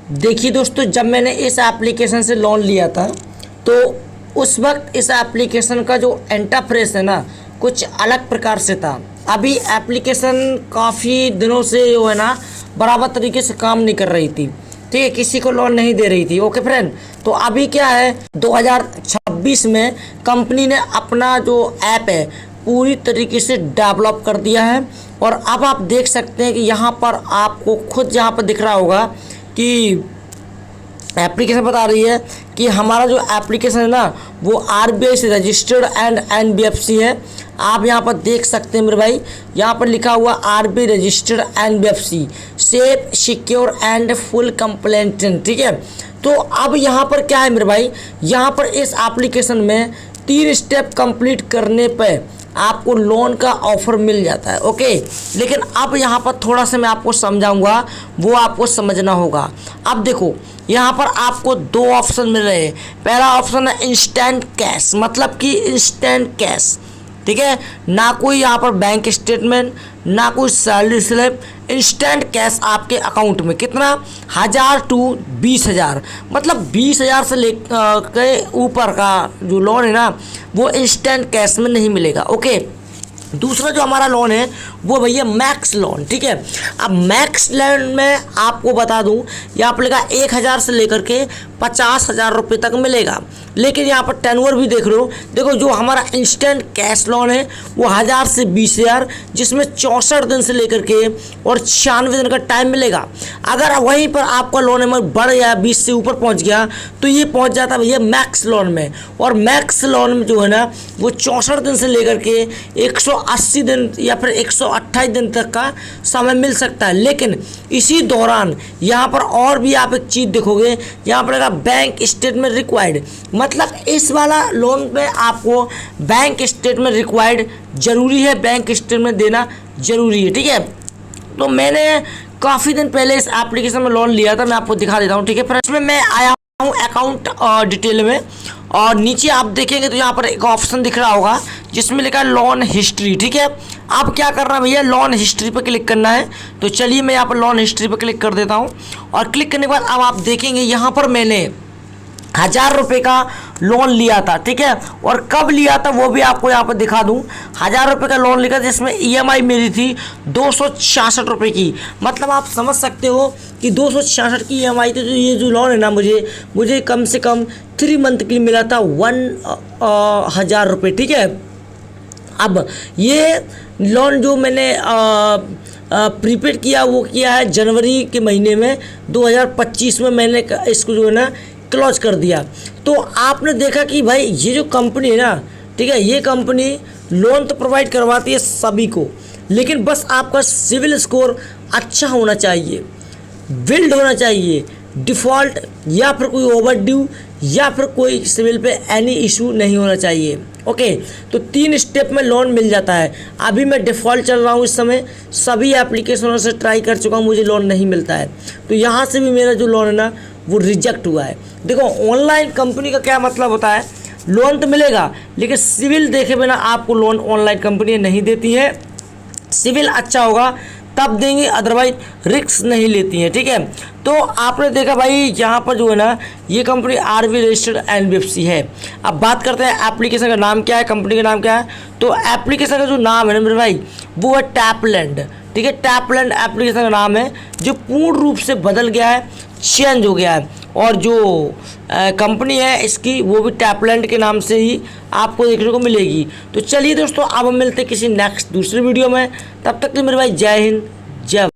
देखिए दोस्तों, जब मैंने इस एप्लीकेशन से लोन लिया था तो उस वक्त इस एप्लीकेशन का जो इंटरफेस है ना, कुछ अलग प्रकार से था। अभी एप्लीकेशन काफ़ी दिनों से जो है ना बराबर तरीके से काम नहीं कर रही थी, ठीक है, किसी को लोन नहीं दे रही थी। ओके फ्रेंड, तो अभी क्या है, 2026 में कंपनी ने अपना जो ऐप है पूरी तरीके से डेवलप कर दिया है। और अब आप देख सकते हैं कि यहाँ पर आपको खुद यहाँ पर दिख रहा होगा कि एप्लीकेशन बता रही है कि हमारा जो एप्लीकेशन है ना वो आरबीआई से रजिस्टर्ड एंड एनबीएफसी है। आप यहाँ पर देख सकते हैं मेरे भाई, यहाँ पर लिखा हुआ RBI registered NBFC safe secure and full compliant, ठीक है। तो अब यहाँ पर क्या है मेरे भाई, यहाँ पर इस एप्लीकेशन में 3 स्टेप कंप्लीट करने पर आपको लोन का ऑफर मिल जाता है। ओके, लेकिन अब यहाँ पर थोड़ा सा मैं आपको समझाऊंगा, वो आपको समझना होगा। अब देखो, यहाँ पर आपको 2 ऑप्शन मिल रहे हैं। पहला ऑप्शन है इंस्टेंट कैश, मतलब कि इंस्टेंट कैश, ठीक है, ना कोई यहाँ पर बैंक स्टेटमेंट, ना कोई सैलरी स्लिप, इंस्टेंट कैश आपके अकाउंट में। कितना? 1000 टू 20,000, मतलब 20,000 से के ऊपर का जो लोन है ना वो इंस्टेंट कैश में नहीं मिलेगा। ओके, दूसरा जो हमारा लोन है वो भैया मैक्स लोन, ठीक है। अब मैक्स लोन में आपको बता दूं, यहाँ पर लिखा 1,000 से लेकर के 50,000 रुपये तक मिलेगा। लेकिन यहाँ पर टेनवर भी देख रहे हो, देखो जो हमारा इंस्टेंट कैश लोन है वो 1000 से 20,000, जिसमें 64 दिन से लेकर के और 96 दिन का टाइम मिलेगा। अगर वहीं पर आपका लोन अमाउंट बढ़ गया, 20 से ऊपर पहुँच गया, तो ये पहुँच जाता है भैया मैक्स लोन में। और मैक्स लोन में जो है ना वो 64 दिन से लेकर के 180 दिन या फिर 128 दिन तक का समय मिल सकता है। लेकिन इसी दौरान यहाँ पर और भी आप एक चीज़ देखोगे, यहाँ पर लगा बैंक स्टेटमेंट रिक्वायर्ड, मतलब इस वाला लोन में आपको बैंक स्टेटमेंट रिक्वायर्ड जरूरी है, बैंक स्टेटमेंट देना जरूरी है, ठीक है। तो मैंने काफ़ी दिन पहले इस एप्लीकेशन में लोन लिया था, मैं आपको दिखा देता हूँ, ठीक है। फिर इसमें मैं आया हूँ अकाउंट डिटेल में, और नीचे आप देखेंगे तो यहाँ पर एक ऑप्शन दिख रहा होगा जिसमें लिखा है लोन हिस्ट्री, ठीक है। अब क्या करना है भैया, लोन हिस्ट्री पर क्लिक करना है। तो चलिए मैं यहाँ पर लोन हिस्ट्री पर क्लिक कर देता हूँ, और क्लिक करने के बाद अब आप देखेंगे यहाँ पर मैंने 1000 रुपये का लोन लिया था, ठीक है। और कब लिया था वो भी आपको यहाँ पर दिखा दूँ। 1000 रुपये का लोन लिया था जिसमें ईएमआई मेरी थी 266 रुपये की, मतलब आप समझ सकते हो कि 266 की ईएमआई थी। तो ये जो लोन है ना मुझे कम से कम 3 मंथ के लिए मिला था 1000 रुपये, ठीक है। अब ये लोन जो मैंने प्रीपेड किया वो किया है जनवरी के महीने में, 2025 में मैंने इसको जो है ना क्लोज कर दिया। तो आपने देखा कि भाई ये जो कंपनी है ना, ठीक है, ये कंपनी लोन तो प्रोवाइड करवाती है सभी को, लेकिन बस आपका सिविल स्कोर अच्छा होना चाहिए, बिल्ड होना चाहिए, डिफ़ॉल्ट या फिर कोई ओवरड्यू या फिर कोई सिविल पे एनी इशू नहीं होना चाहिए। ओके, तो 3 स्टेप में लोन मिल जाता है। अभी मैं डिफ़ॉल्ट चल रहा हूँ इस समय, सभी एप्लीकेशनों से ट्राई कर चुका हूँ, मुझे लोन नहीं मिलता है। तो यहाँ से भी मेरा जो लोन है ना वो रिजेक्ट हुआ है। देखो ऑनलाइन कंपनी का क्या मतलब होता है, लोन तो मिलेगा लेकिन सिविल देखे बिना आपको लोन ऑनलाइन कंपनी नहीं देती है। सिविल अच्छा होगा तब देंगे, अदरवाइज रिस्क नहीं लेती हैं, ठीक है। तो आपने देखा भाई यहाँ पर जो है ना ये कंपनी आरबीआई रजिस्टर्ड एनबीएफसी है। अब बात करते हैं एप्लीकेशन का नाम क्या है, कंपनी का नाम क्या है। तो एप्लीकेशन का जो नाम है ना मेरे भाई वो है टैपलैंड, ठीक है। टैपलैंड एप्लीकेशन का नाम है जो पूर्ण रूप से बदल गया है, चेंज हो गया है। और जो कंपनी है इसकी वो भी टैपलैंड के नाम से ही आपको देखने को मिलेगी। तो चलिए दोस्तों, अब हम मिलते हैं किसी नेक्स्ट दूसरी वीडियो में, तब तक के लिए मेरे भाई जय हिंद जय।